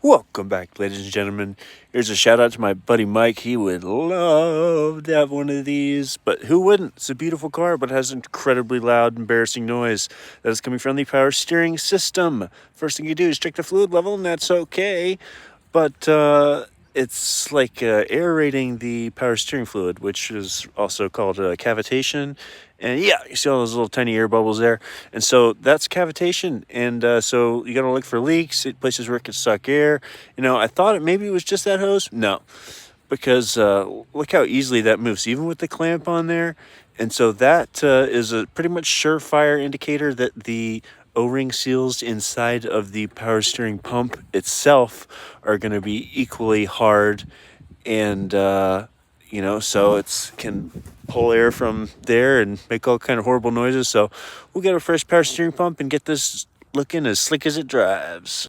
Welcome back, ladies and gentlemen. Here's a shout out to my buddy Mike. He would love to have one of these, but who wouldn't? It's a beautiful car, but it has incredibly loud, embarrassing noise that is coming from the power steering system. First thing you do is check the fluid level, and that's okay. But it's like aerating the power steering fluid, which is also called cavitation. And yeah, you see all those little tiny air bubbles there. And so that's cavitation. And so you got to look for leaks, places where it could suck air. I thought maybe it was just that hose. No, because look how easily that moves, even with the clamp on there. And so that is a pretty much surefire indicator that the O-ring seals inside of the power steering pump itself are going to be equally hard, and so it's can pull air from there and make all kind of horrible noises. So we'll get a fresh power steering pump and get this looking as slick as it drives.